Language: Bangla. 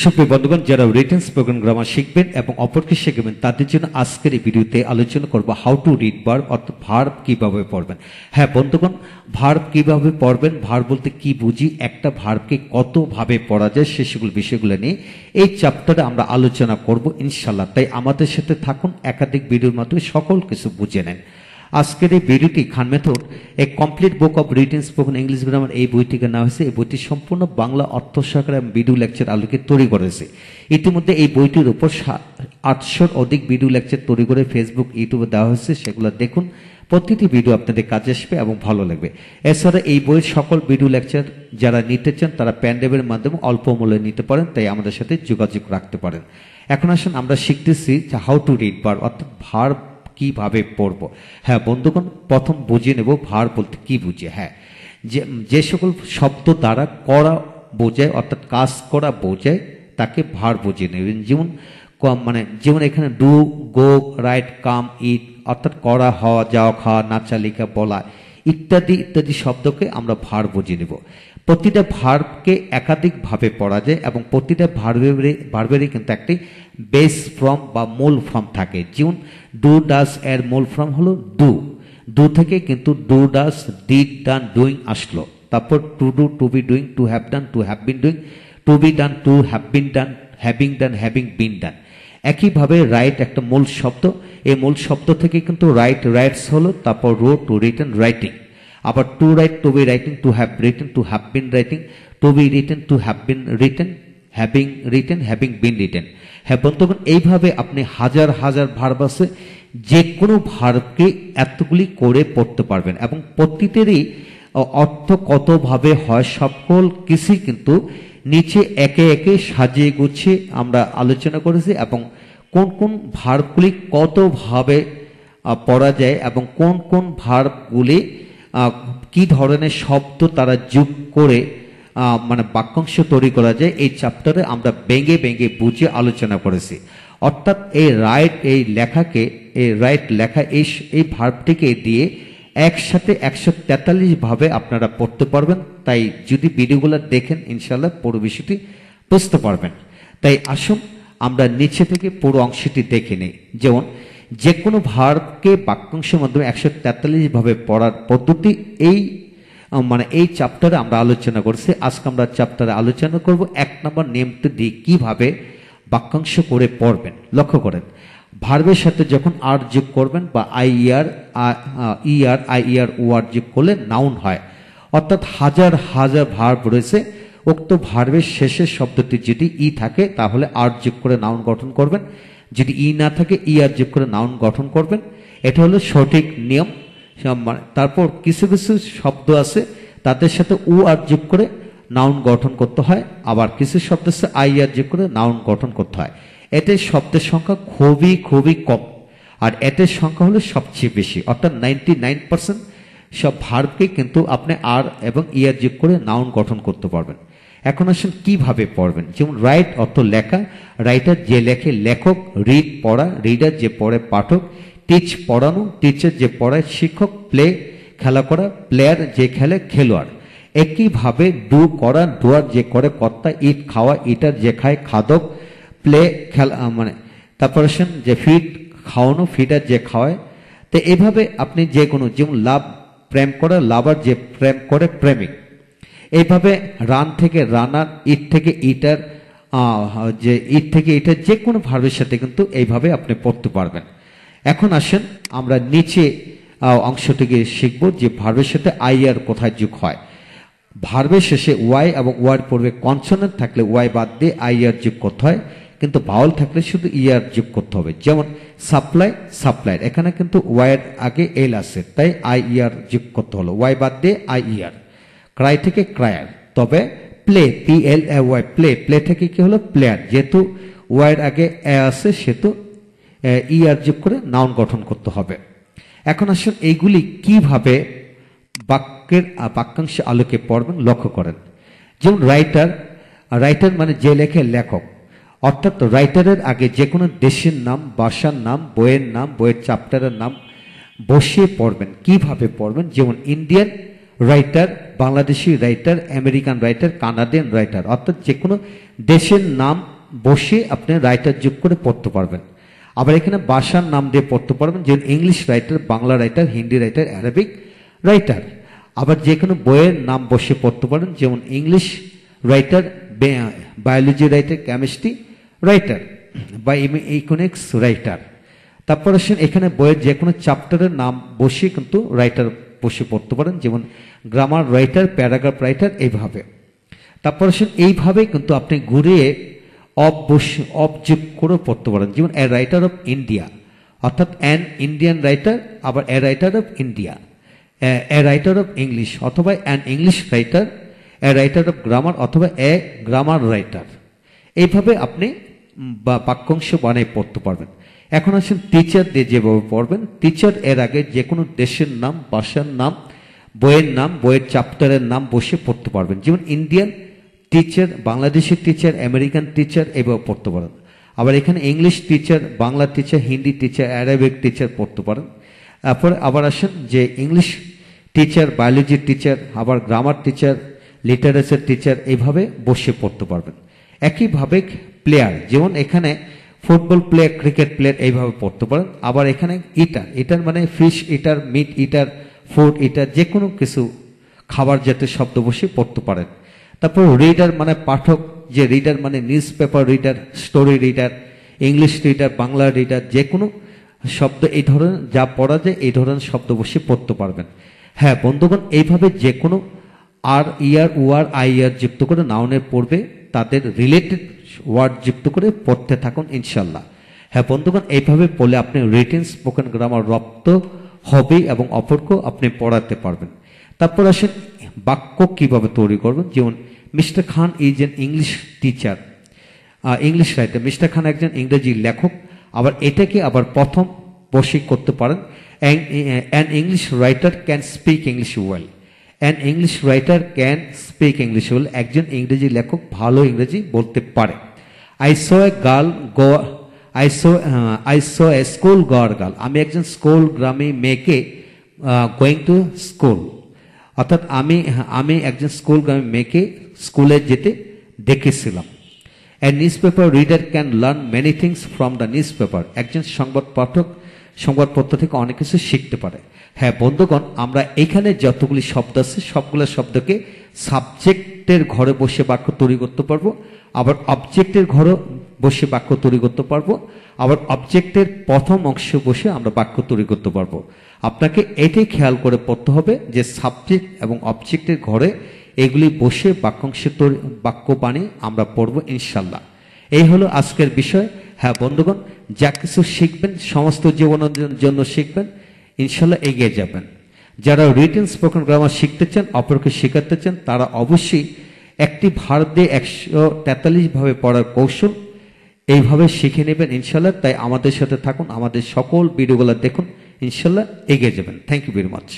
সুপ্রিয় বন্ধুগণ, যারা রিটেন স্পোকেন গ্রামার শিখবেন এবং অপরকে শেখাবেন তাদের জন্য আজকের এই ভিডিওতে আলোচনা করব হাউ টু রিড ভার্ব, অর্থাৎ ভার্ব কিভাবে পড়বেন। হ্যাঁ বন্ধুগণ, ভার্ব কিভাবে পড়বেন, ভার্ব বলতে কি বুঝি, একটা ভার্বকে কতভাবে পড়া যায় সেগুলো বিষয়গুলো নিয়ে এই চ্যাপ্টারে আমরা আলোচনা করব ইনশাল্লাহ। তাই আমাদের সাথে থাকুন, একাধিক ভিডিওর মাধ্যমে সকল কিছু বুঝে নেন। আজকের এই ভিডিওটি Khan method a complete book of written spoken English grammar এই বইটিকে নেওয়া হয়েছে। এই বইটি সম্পূর্ণ বাংলা অর্থ সহকারে ভিডিও লেকচার আলোকে তৈরি করেছে। ইতিমধ্যে এই বইটির উপর 800 অধিক ভিডিও লেকচার তৈরি করে ফেসবুক, ইউটিউবে দেওয়া হয়েছে, সেগুলো দেখুন। প্রতিটি ভিডিও আপনাদের কাজে আসবে এবং ভালো লাগবে। এছাড়া এই বইয়ের সকল ভিডিও লেকচার যারা নিতে চান তারা প্যান্ডেবের মাধ্যমে অল্প মূল্যে নিতে পারেন, তাই আমাদের সাথে যোগাযোগ রাখতে পারেন। এখন আসুন আমরা শিখতেছি হাউ টু রিড ভার্ব, অর্থাৎ ভার্ব কিভাবে পড়ব। হ্যাঁ বন্ধুগণ, প্রথম বুঝিয়ে নেব ভার্ব বলতে কি বুঝে। হ্যাঁ, যে সকল শব্দ দ্বারা করা বোঝায়, অর্থাৎ কাজ করা বোঝায়, তাকে ভার্ব বুঝিয়ে নেবেন। যেমন এখানে ডু, গো, রাইট, কাম, ইট, অর্থাৎ করা, হওয়া, যাওয়া, খাওয়া, নাচা, লেখা, বলা ইত্যাদি ইত্যাদি শব্দকে আমরা ভার্ব বুঝিয়ে নেব। প্রতিটা ভার্বকে একাধিকভাবে পড়া যায় এবং প্রতিটা ভার্বেরই কিন্তু একটি বেস ফর্ম বা মূল ফর্ম থাকে। যেমন ডু, ডাস এর মূল ফর্ম হলো ডু। ডু থেকে কিন্তু do, does, did, done, doing আসলো। তারপর to do, to be doing, to have done, to have been doing, to be done, to have been done, having done, having been done. একইভাবে রাইট একটা মূল শব্দ, এই মূল শব্দ থেকে কিন্তু রাইট, রাইটস হলো। তারপর রো, টু রিটেন, রাইটিং। আবার to write, to be writing, to have written, to have been writing, to be written, to have been written, having written, having been written. হ্যাঁ বন্ধুগণ, এইভাবে আপনি হাজার হাজার ভার্ব আছে, যে কোনো ভার্বকে এতগুলি করে পড়তে পারবেন এবং প্রতিটিরই অর্থ কতভাবে হয় সকল কিছুই কিন্তু নিচে একে একে সাজিয়ে গুছিয়ে আমরা আলোচনা করেছি এবং কোন কোন ভার্বগুলি কতভাবে পড়া যায় এবং কোন কোন ভার্বগুলি কি ধরনের শব্দ তারা যোগ করে বাক্যাংশ তৈরি করা যায়, এই চ্যাপ্টারে আমরা ভেঙে ভেঙে বুঝে আলোচনা করেছি। অর্থাৎ এই রাইট লেখা এই ভার্বটিকে দিয়ে একসাথে 143 ভাবে আপনারা পড়তে পারবেন। তাই যদি ভিডিওগুলো দেখেন ইনশাল্লাহ পুরো বিষয়টি বুঝতে পারবেন। তাই আসুন আমরা নিচে থেকে পুরো অংশটি দেখে নিই। যেমন যে কোনো ভার্বকে বাক্যাংশের মাধ্যমে 143 ভাবে পড়ার পদ্ধতি এই চ্যাপ্টারে আমরা আলোচনা করছি। আজকে আমরা চ্যাপ্টারে আলোচনা করব 1 নম্বর নিয়মটি দিয়ে কিভাবে বাক্যাংশ করে পড়বেন। লক্ষ্য করেন, ভার্বের সাথে যখন আর যোগ করবেন বা আইইআর ওয়ার যোগ করলে নাউন হয়। অর্থাৎ হাজার হাজার ভার্ব রয়েছে, উক্ত ভার্বের শেষের শব্দটি যদি ই থাকে তাহলে আর যোগ করে নাউন গঠন করবেন, যদি ই না থাকে আর যোগ করে নাউন গঠন করবেন। এটা হলো সঠিক নিয়ম। তারপর কিছু কিছু শব্দ আছে তাদের সাথে ও আর যোগ করে নাউন গঠন করতে হয়, আবার কিছু শব্দ আছে আর যোগ করে নাউন গঠন করতে হয়। এটার শব্দের সংখ্যা খুবই খুবই কম আর এটার সংখ্যা হলো সবচেয়ে বেশি। অর্থাৎ 99% সব ভার্বকে কিন্তু আপনি আর এবং ইয়ার যোগ করে নাউন গঠন করতে পারবেন। এখন আসুন কিভাবে পড়বেন। যেমন রাইট অর্থ লেখা, রাইটার যে লেখে লেখক, রিড পড়া, রিডার যে পড়ে পাঠক, টিচ পড়ানো, টিচার যে পড়ায় শিক্ষক, প্লে খেলা করা, প্লেয়ার যে খেলে খেলোয়াড়। একইভাবে ডু করা, ডুয়ার যে করে কর্তা, ইট খাওয়া, ইটার যে খায় খাদক, প্লে খেলা তারপর আসেন যে ফিড খাওয়ানো, ফিডার যে খাওয়ায়। তো এইভাবে আপনি যে কোনো, যেমন লাভ প্রেম করা, লাভার যে প্রেম করে প্রেমিক। এইভাবে রান থেকে রানার, ইট থেকে ইটার, যে কোনো ভার্বের সাথে কিন্তু এইভাবে আপনি পড়তে পারবেন। এখন আসেন আমরা নিচে অংশটিকে শিখব যে ভার্বের সাথে আইআর কোথায় যোগ হয়। ভার্বের শেষে ওয়াই এবং ওয়ার পূর্বে কনসোনেন্ট থাকলে ওয়াই বাদ দিয়ে আইআর যোগ করতে হয়, কিন্তু ভাওয়াল থাকলে শুধু ইয়ার যোগ করতে হবে। যেমন সাপ্লাই, সাপ্লাইয়ার, এখানে কিন্তু ওয়াইয়ের আগে এল আছে, তাই আইআর যোগ করতে হলো, ওয়াই বাদ দিয়ে আইআর। ক্রাই থেকে ক্রায়ার। তবে প্লে, PLAY, প্লে থেকে কি হলো প্লেয়ার, যেহেতু ওয়াইয়ের আগে এ আছে সেহেতু ইয়ার যোগ করে নাউন গঠন করতে হবে। এখন আসুন এইগুলি কিভাবে বাক্যাংশে আলোকে পড়বেন লক্ষ্য করেন। যেমন রাইটার মানে যে লেখে লেখক, অর্থাৎ রাইটারের আগে যে কোনো দেশের নাম, ভাষার নাম, বইয়ের নাম, বইয়ের চ্যাপ্টারের নাম বসিয়ে পড়বেন। কিভাবে পড়বেন? যেমন Indian writer Bangladeshi writer, American writer, Canadian writer, অর্থাৎ যে কোনো দেশের নাম বসে আপনি রাইটার যোগ করে পড়তে পারবেন। আবার এখানে ভাষার নাম দিয়ে পড়তে পারবেন, যেমন English writer, Bangla writer, Hindi writer, Arabic writer. আবার যে কোনো বইয়ের নাম বসে পড়তে পারেন, যেমন English writer, biology writer, chemistry writer বা ইকোনমিক্স রাইটার। তারপর আসেন এখানে বইয়ের যে কোনো চ্যাপ্টারের নাম বসে কিন্তু রাইটার বসে পড়তে পারেন, যেমন গ্রামার রাইটার, প্যারাগ্রাফ রাইটার, এইভাবে। তারপর আসেন এইভাবে কিন্তু আপনি ঘুরিয়ে অবজেক্ট করে পড়তে পারেন, যেমন এ রাইটার অফ ইন্ডিয়া, অর্থাৎ অ্যান ইন্ডিয়ান রাইটার, আবার a writer of India, a writer of English, অথবা an English writer, a writer of grammar, অথবা এ গ্রামার রাইটার। এইভাবে আপনি বাক্যাংশ বানিয়ে পড়তে পারবেন। এখন আসেন টিচার দিয়ে যেভাবে পড়বেন, টিচার এর আগে যে কোনো দেশের নাম, ভাষার নাম, বইয়ের নাম, বইয়ের চ্যাপ্টারের নাম বসে পড়তে পারবেন, যেমন Indian teacher, Bangladeshi teacher, American teacher, এভাবে পড়তে পারেন। আবার এখানে English teacher, Bangla teacher, Hindi teacher, Arabic teacher পড়তে পারেন। তারপর আবার আসেন যে ইংলিশ টিচার, বায়োলজি টিচার, আবার গ্রামার টিচার, লিটারেচার টিচার, এইভাবে বসে পড়তে পারবেন। একইভাবে প্লেয়ার, যেমন এখানে ফুটবল প্লেয়ার, ক্রিকেট প্লেয়ার, এইভাবে পড়তে পারেন। আবার এখানে ইটার, ইটার মানে ফিশ ইটার, মিট ইটার, ফুড ইটার, যে কোনো কিছু খাবার জাতীয় শব্দ বসে পড়তে পারেন। তারপর রিডার মানে পাঠক, যে রিডার মানে news paper reader, story reader, English reader, Bangla reader, যে কোনো শব্দ এই ধরনের যা পড়া যায় এই ধরনের শব্দ বসে পড়তে পারবেন। হ্যাঁ বন্ধুগণ, এইভাবে যে কোনো আর ইয়ার, ওয়ার, আই ইয়ার যুক্ত করে নাউনের পড়বে, তাদের রিলেটেড ওয়ার্ড যুক্ত করে পড়তে থাকুন ইনশাল্লাহ। হ্যাঁ বন্ধুগণ, এইভাবে পড়লে আপনি রিটেন স্পোকেন গ্রামার রপ্ত হবে এবং অপরকেও আপনি পড়াতে পারবেন। তারপর আসেন বাক্য কিভাবে তৈরি করবেন, যেমন Mister Khan is an English teacher, English writer. Mister Khan একজন ইংরেজি লেখক। আবার এটাকে আবার প্রথম বসে করতে পারেন, an English writer can speak English well. An English writer can speak English well, একজন ইংরেজি লেখক ভালো ইংরেজি বলতে পারে। I so a girl go, I so A school গোয়ার গার্ল, আমি একজন স্কুল গ্রামে মেয়েকে গোয়িং টু স্কুল, অর্থাৎ আমি একজন স্কুল গ্রামে মেয়েকে স্কুলে যেতে দেখেছিলাম। A newspaper reader can learn many things from the newspaper, একজন সংবাদ পাঠক সংবাদপত্র থেকে অনেক কিছু শিখতে পারে। হ্যাঁ বন্ধুগণ, আমরা এখানে যতগুলি শব্দ আছে সবগুলো শব্দকে সাবজেক্টের ঘরে বসে বাক্য তৈরি করতে পারবো, আবার অবজেক্টের ঘরে বসে বাক্য তৈরি করতে পারবো, আবার অবজেক্টের প্রথম অংশ বসে আমরা বাক্য তৈরি করতে পারবো। আপনাকে এটাই খেয়াল করে পড়তে হবে যে সাবজেক্ট এবং অবজেক্টের ঘরে এগুলি বসে বাক্যাংশ বাক্য বানিয়ে আমরা পড়বো ইনশাল্লাহ। এই হলো আজকের বিষয়। হ্যাঁ বন্ধুগণ, যা কিছু শিখবেন সমস্ত জীবনের জন্য শিখবেন, ইনশাল্লাহ এগিয়ে যাবেন। যারা রিটেন স্পোকেন গ্রামার শিখতে চান, অপরকে শেখাতে চান, তারা অবশ্যই একটি ভার্ব দিয়ে 143 ভাবে পড়ার কৌশল এইভাবে শিখে নেবেন ইনশাল্লাহ। তাই আমাদের সাথে থাকুন, আমাদের সকল ভিডিওগুলো দেখুন, ইনশাল্লাহ এগিয়ে যাবেন। Thank you very much.